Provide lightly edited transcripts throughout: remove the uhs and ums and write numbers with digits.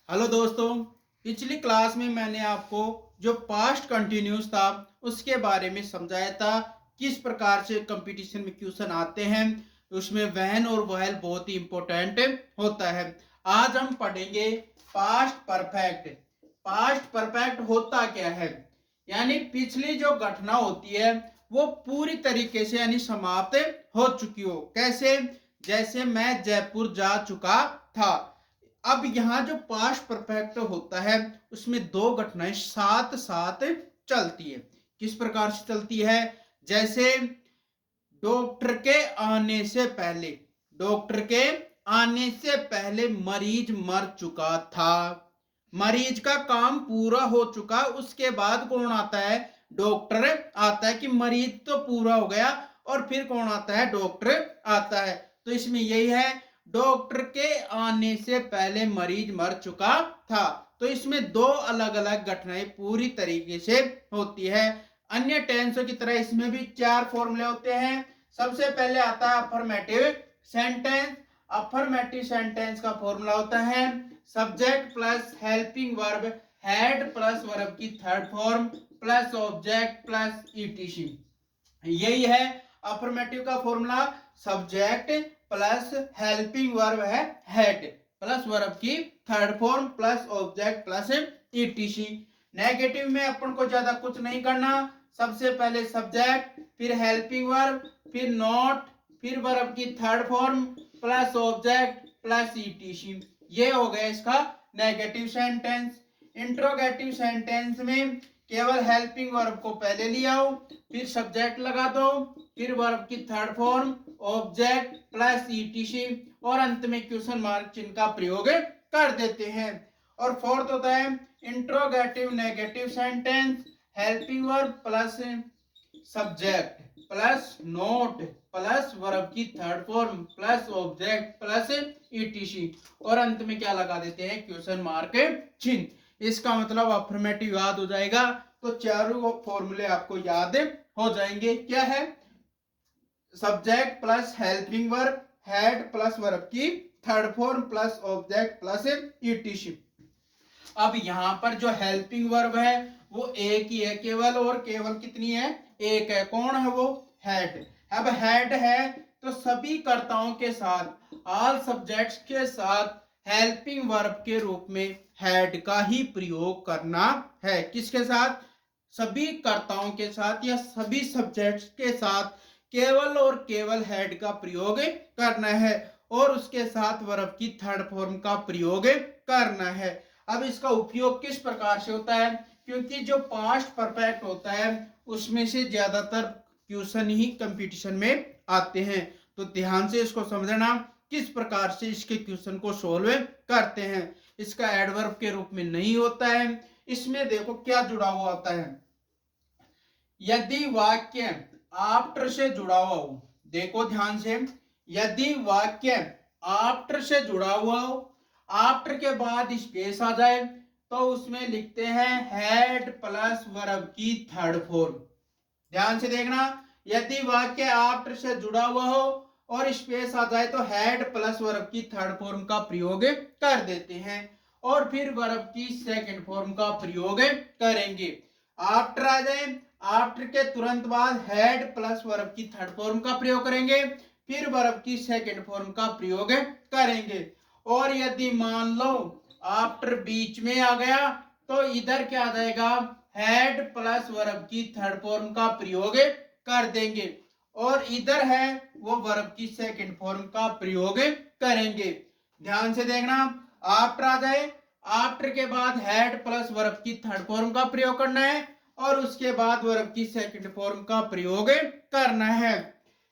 Hello दोस्तों। पिछली class में मैंने आपको जो पास्ट कंटिन्यूस था उसके बारे में समझाया था। किस प्रकार से कंपटीशन में क्वेश्चन आते हैं, उसमें व्हेन और व्हाइल बहुत ही इंपॉर्टेंट होता है। आज हम पढ़ेंगे पास्ट परफेक्ट। पास्ट परफेक्ट होता क्या है, यानी पिछली जो घटना होती है वो पूरी तरीके से यानी समाप्त हो चुकी हो। कैसे? जैसे मैं जयपुर जा चुका था। अब यहाँ जो पास्ट परफेक्ट होता है उसमें दो घटनाएं साथ साथ चलती है। किस प्रकार से चलती है? जैसे डॉक्टर के आने से पहले, डॉक्टर के आने से पहले मरीज मर चुका था। मरीज का काम पूरा हो चुका, उसके बाद कौन आता है? डॉक्टर आता है कि मरीज तो पूरा हो गया, और फिर कौन आता है? डॉक्टर आता है। तो इसमें यही है, डॉक्टर के आने से पहले मरीज मर चुका था। तो इसमें दो अलग अलग घटनाएं पूरी तरीके से होती है। अन्य टेंसों की तरह इसमें भी चार फॉर्मूले होते हैं। सबसे पहले आता है अफर्मेटिव सेंटेंस। अफर्मेटिव सेंटेंस का फॉर्मूला होता है subject plus helping verb had plus verb की third form plus object plus ETC. यही है अफर्मेटिव का formula. Subject plus helping verb है हैड प्लस वर्ब की third form plus object plus ETC. Negative में अपन को ज्यादा कुछ नहीं करना। सबसे पहले सब्जेक्ट, फिर हेल्पिंग वर्ब, फिर नॉट, फिर वर्ब की third form plus object plus etc. ये हो गया इसका नेगेटिव सेंटेंस। इंट्रोगेटिव सेंटेंस में केवल हेल्पिंग वर्ब को पहले ले आओ, फिर सब्जेक्ट लगा दो, फिर वर्ब की third form object plus ETC, और अंत में क्वेश्चन मार्क चिन्ह का प्रयोग कर देते हैं। और फोर्थ होता है interrogative negative sentence. Helping verb plus subject plus not plus verb की third form plus object plus ETC, और अंत में क्या लगा देते हैं? क्वेश्चन मार्क चिन्ह। इसका मतलब अफर्मेटिव याद हो जाएगा। तो चारों फॉर्मूले आपको याद हो जाएंगे। क्या है? Subject plus helping verb had plus verb की third form plus object plus ETC. अब यहां पर जो हेल्पिंग वर्ब है वो एक ही है केवल, और केवल कितनी है? एक है। कौन है वो? हैड। अब हैड है तो सभी कर्ताओं के साथ, ऑल सब्जेक्ट्स के साथ हेल्पिंग वर्ब के रूप में हैड का ही प्रयोग करना है। किसके साथ? सभी कर्ताओं के साथ या सभी सब्जेक्ट्स के साथ केवल और केवल हेड का प्रयोग करना है, और उसके साथ वर्ब की थर्ड फॉर्म का प्रयोग करना है। अब इसका उपयोग किस प्रकार से होता है? क्योंकि जो पास्ट परफेक्ट होता है उसमें से ज्यादातर क्वेश्चन ही कंपटीशन में आते हैं। तो ध्यान से इसको समझना किस प्रकार से इसके क्वेश्चन को सोल्व करते हैं। इसका एडवर्ब के रूप में नहीं होता है। इसमें देखो क्या जुड़ा हुआ होता है। यदि वाक्य आफ्टर से जुड़ा हुआ हो, देखो ध्यान से, यदि वाक्य आफ्टर से जुड़ा हुआ हो, आफ्टर के बाद स्पेस आ जाए तो उसमें लिखते हैं हैड प्लस वर्ब की थर्ड फॉर्म। ध्यान से देखना, यदि वाक्य आफ्टर से जुड़ा हुआ हो और स्पेस आ जाए तो हैड प्लस वर्ब की थर्ड फॉर्म का प्रयोग कर देते हैं, और फिर वर्ब की सेकंड फॉर्म का प्रयोग करेंगे। आफ्टर आ जाए, आफ्टर के तुरंत बाद हैड प्लस वर्ब की थर्ड फॉर्म का प्रयोग करेंगे, फिर वर्ब की सेकंड फॉर्म का प्रयोग करेंगे। और यदि मान लो आफ्टर बीच में आ गया तो इधर क्या आ जाएगा? हैड प्लस वर्ब की थर्ड फॉर्म का प्रयोग कर देंगे, और इधर है वो वर्ब की सेकंड फॉर्म का प्रयोग करेंगे। ध्यान से देखना, आफ्टर आ जाए, आफ्टर के बाद हैड प्लस वर्ब की थर्ड फॉर्म का प्रयोग करना है, और उसके बाद वर्ब की सेकंड फॉर्म का प्रयोग करना है।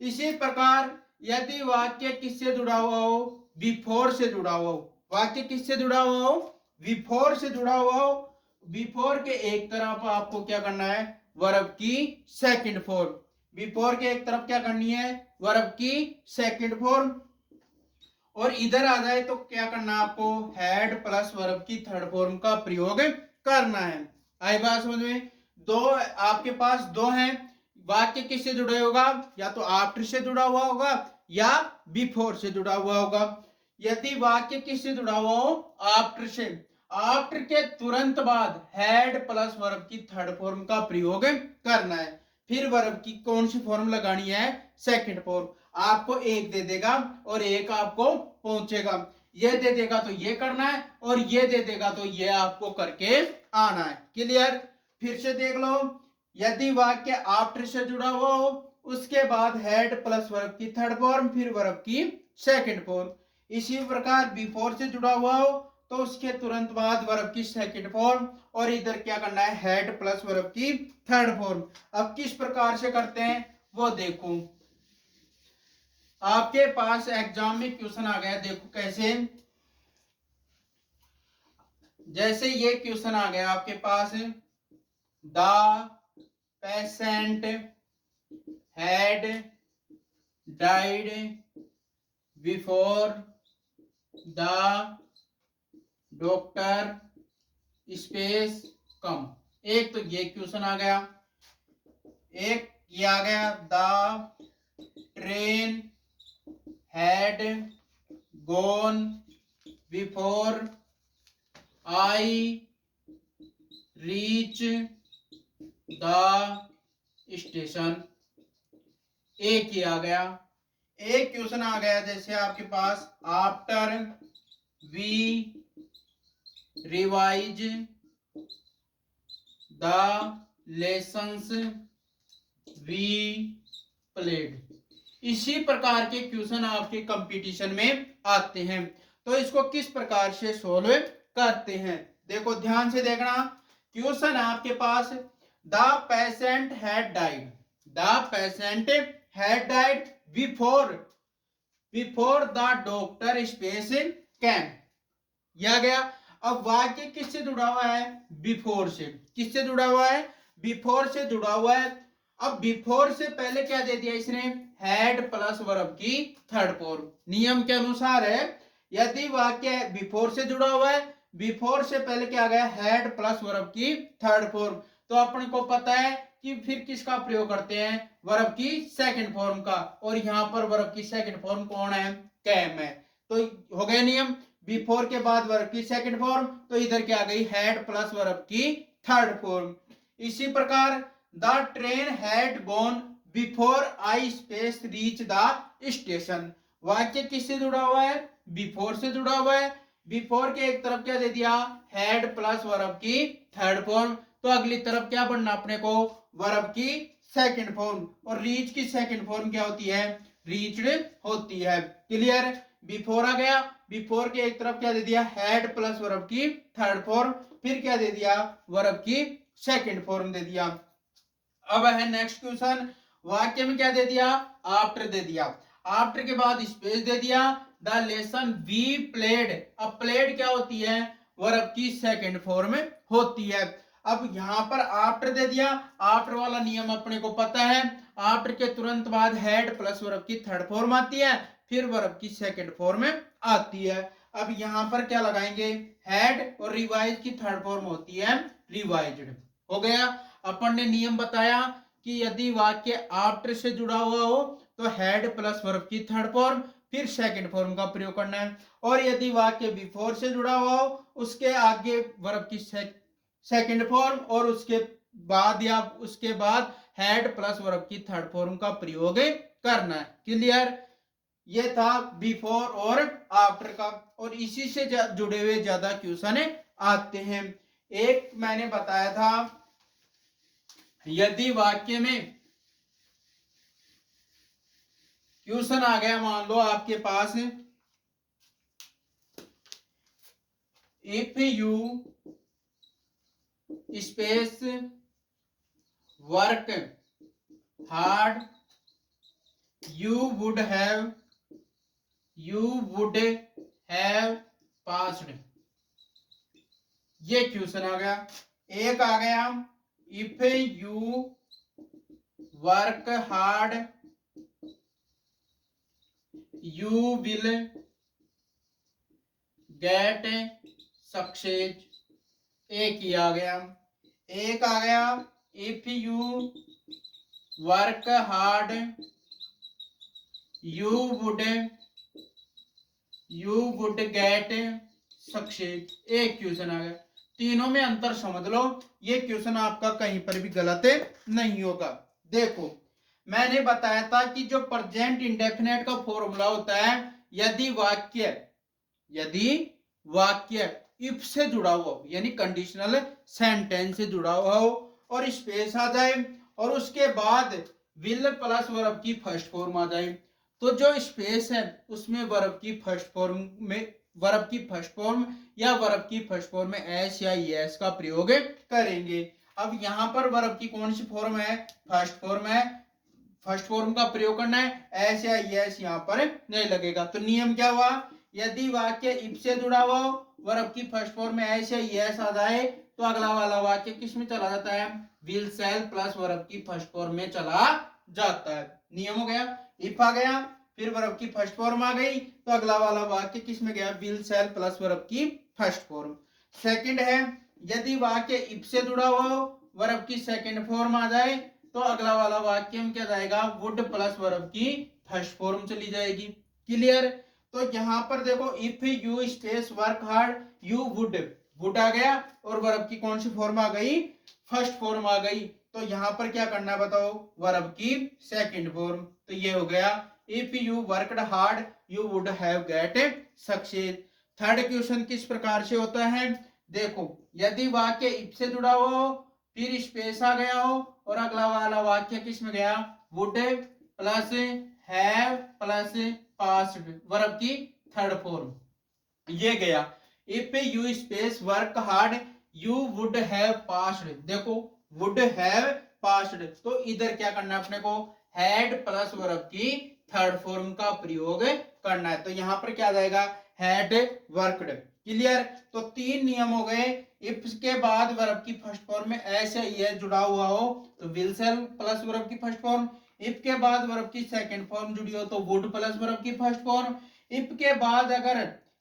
इसी प्रकार यदि वाक्य किससे जुड़ा हुआ हो? बिफोर से जुड़ा हुआ हो। वाक्य किससे जुड़ा हुआ हो? बिफोर से जुड़ा हुआ हो। बिफोर के एक तरफ आपको क्या करना है? वर्ब की सेकंड फॉर्म। बिफोर के एक तरफ क्या करनी है? वर्ब की सेकंड फॉर्म। और इधर आ जाए तो क्या करना है आपको? हैड प्लस वर्ब की थर्ड फॉर्म का प्रयोग करना है। आई बात समझ में? दो आपके पास दो हैं। वाक्य किससे जुड़े होगा? या तो आफ्टर से जुड़ा हुआ होगा या बिफोर से जुड़ा हुआ होगा। यदि वाक्य किससे जुड़ा हुआ हो? आफ्टर से। आफ्टर के तुरंत बाद हैड प्लस वर्ब की थर्ड फॉर्म का प्रयोग करना है। फिर वर्ब की कौन सी फॉर्म लगानी है? Second form. आपको एक दे देगा और एक आपको पहुंचेगा, ये दे देगा तो ये करना है और ये दे देगा तो ये आपको करके आना है। क्लियर? फिर से देख लो, यदि वाक्य आफ्टर से जुड़ा हुआ हो, उसके बाद हेड प्लस वर्ब की थर्ड फॉर्म, फिर वर्ब की सेकंड फॉर्म। इसी प्रकार बिफोर से जुड़ा हुआ हो तो उसके तुरंत बाद वर्ब की सेकंड फॉर्म, और इधर क्या करना है? हेड प्लस वर्ब की थर्ड फॉर्म। अब किस प्रकार से करते हैं वो देखो। आपके पास एग्जाम में क्वेश्चन आ गया, देखो कैसे। जैसे ये क्वेश्चन आ गया आपके पास, the patient had died before the doctor space come. एक तो ये क्वेश्चन आ गया, एक ये आ गया, the train had gone before I reach the station. एक ही आ गया। एक क्वेश्चन आ गया जैसे आपके पास, after we revise the lessons we played. इसी प्रकार के क्वेश्चन आपके कंपटीशन में आते हैं। तो इसको किस प्रकार से सोल्व करते हैं, देखो ध्यान से देखना। क्वेश्चन आपके पास, the patient had died, the patient had died before the doctor space came. यह गया। अब वाक्य किससे जुड़ा हुआ है? बिफोर से। किससे जुड़ा हुआ है? बिफोर से जुड़ा हुआ है। अब बिफोर से पहले क्या दे दिया इसने? हैड प्लस वर्ब की थर्ड फॉर्म। नियम के अनुसार है, यदि वाक्य बिफोर से जुड़ा हुआ है, बिफोर से पहले क्या आ गया? हैड प्लस वर्ब की थर्ड फॉर्म। तो अपन को पता है कि फिर किसका प्रयोग करते हैं? वर्ब की सेकंड फॉर्म का। और यहां पर वर्ब की सेकंड फॉर्म कौन है? कैम है। तो हो गया नियम, बिफोर के बाद वर्ब की सेकंड फॉर्म, तो इधर क्या आ गई? हैड प्लस वर्ब की थर्ड फॉर्म। इसी प्रकार, the train had gone before I space reach the station. वाक्य किससे जुड़ा हुआ है? बिफोर से जुड़ा हुआ है। बिफोर के एक तरफ क्या दे दिया? हैड प्लस वर्ब की थर्ड फॉर्म। तो अगली तरफ क्या बनना अपने को? वर्ब की सेकंड फॉर्म। और रीच की सेकंड फॉर्म क्या होती है? रीच्ड होती है। क्लियर? बिफोर आ गया, बिफोर के एक तरफ क्या दे दिया? हैड प्लस वर्ब की थर्ड फॉर्म, फिर क्या दे दिया? वर्ब की सेकंड फॉर्म दे दिया। अब है नेक्स्ट क्वेश्चन, वाक्य में क्या दे दिया? आफ्टर दे दिया। आफ्टर के बाद स्पेस दे दिया, द लेसन वी प्लेड। अब प्लेड क्या होती है? वर्ब की सेकंड फॉर्म होती है। अब यहां पर आफ्टर दे दिया, आफ्टर वाला नियम अपने को पता है, आफ्टर के तुरंत बाद हैड प्लस वर्ब की थर्ड फॉर्म आती है, फिर वर्ब की सेकंड फॉर्म आती है। अब यहां पर क्या लगाएंगे? हैड और रिवाइज की थर्ड फॉर्म होती है रिवाइज्ड। हो गया। अपन ने नियम बताया कि यदि वाक्य आफ्टर से जुड़ा हुआ हो तो हैड प्लस वर्ब की थर्ड फॉर्म, फिर सेकंड फॉर्म का प्रयोग करना है। और यदि वाक्य बिफोर से जुड़ा हुआ हो, उसके आगे वर्ब की सेकंड फॉर्म, और उसके बाद या उसके बाद हैड प्लस वर्ब की थर्ड फॉर्म का प्रयोग करना है। क्लियर? ये था बिफोर और आफ्टर का, और इसी से जुड़े हुए ज्यादा क्वेश्चन आते हैं। एक मैंने बताया था, यदि वाक्य में क्वेश्चन आ गया, मान लो आपके पास, if you space work hard you would have passed. ये क्वेश्चन आ गया। एक आ गया, if you work hard you will get success. एक ही आ गया। एक आ गया, if you work hard you would get success. एक क्वेश्चन आ गया। तीनों में अंतर समझ लो, ये क्वेश्चन आपका कहीं पर भी गलत नहीं होगा। देखो मैंने बताया था कि जो प्रेजेंट इंडेफिनेट का फॉर्मूला होता है, यदि वाक्य इफ से जुड़ा हुआ हो, यानी कंडीशनल सेंटेंस से जुड़ा हुआ हो और स्पेस आ जाए और उसके बाद विल प्लस वर्ब की फर्स्ट फॉर्म आ जाए, तो जो स्पेस है उसमें वर्ब की फर्स्ट फॉर्म या वर्ब की फर्स्ट फॉर्म में एस या एस का प्रयोग करेंगे। अब यहाँ पर वर्ब की कौन सी फॉर्म है? फर्स्ट फॉर्म है। फर्स्ट फॉर्म का प्रयोग करना है, एस या यस यहाँ पर नहीं लगेगा। तो नियम क्या हुआ? यदि वाक्य इफ से जुड़ा हुआ हो, वर्ब की फर्स्ट फॉर्म में एस या यस आ जाए, तो अगला वाला वाक्य किस में चला जाता है? विल शैल प्लस वर्ब की फर्स्ट फॉर्म में चला जाता है। नियम हो गया। इफ आ गया, फिर वर्ब की फर्स्ट फॉर्म आ गई, तो अगला वाला वाक्य किस में गया? विल शैल प्लस वर्ब की फर्स्ट फॉर्म। सेकंड है, यदि वाक्य इफ से जुड़ा हुआ हो, वर्ब की सेकंड फॉर्म आ जाए, तो अगला वाला वाक्य में क्या जाएगा? वुड प्लस वर्ब की फर्स्ट फॉर्म चली जाएगी। क्लियर? तो यहाँ पर देखो, if you space work hard you would आ गया और वर्ब की कौन सी फॉर्म आ गई? फर्स्ट फॉर्म आ गई। तो यहाँ पर क्या करना है बताओ? वर्ब की सेकंड फॉर्म। तो ये हो गया, if you worked hard you would have get success. Third question किस प्रकार से होता है? देखो, यदि वाक्य इफ से जुड़ा हुआ हो, फिर स्पेस आ गया हो और अगला वाला वाक्य किस में गया? Would plus have plus passed, verb की थर्ड फॉर्म ये गया। If you space work hard you would have passed. देखो वुड हैव पास्ड, तो इधर क्या करना है अपने को? हैड प्लस वर्ब की थर्ड फॉर्म का प्रयोग करना है। तो यहां पर क्या आ जाएगा? Had worked. क्लियर? तो तीन नियम हो गए। इफ के बाद वर्ब की फर्स्ट फॉर्म में एस या ये जुड़ा हुआ हो तो विल शैल प्लस वर्ब की फर्स्ट फॉर्म। इफ के बाद वर्ब की सेकंड फॉर्म जुड़ी हो तो वुड प्लस वर्ब की फर्स्ट फॉर्म। इफ के बाद अगर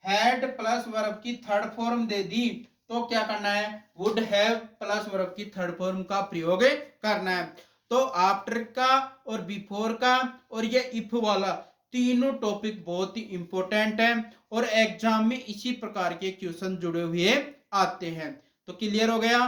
हैड प्लस वर्ब की थर्ड फॉर्म दे दी तो क्या करना है? वुड हैव प्लस वर्ब की थर्ड फॉर्म का प्रयोग करना है। तो आफ्टर का और बिफोर का और ये इफ वाला तीनों टॉपिक बहुत ही इंपॉर्टेंट है और एग्जाम में इसी प्रकार के क्वेश्चन जुड़े हुए आते हैं। तो क्लियर हो गया?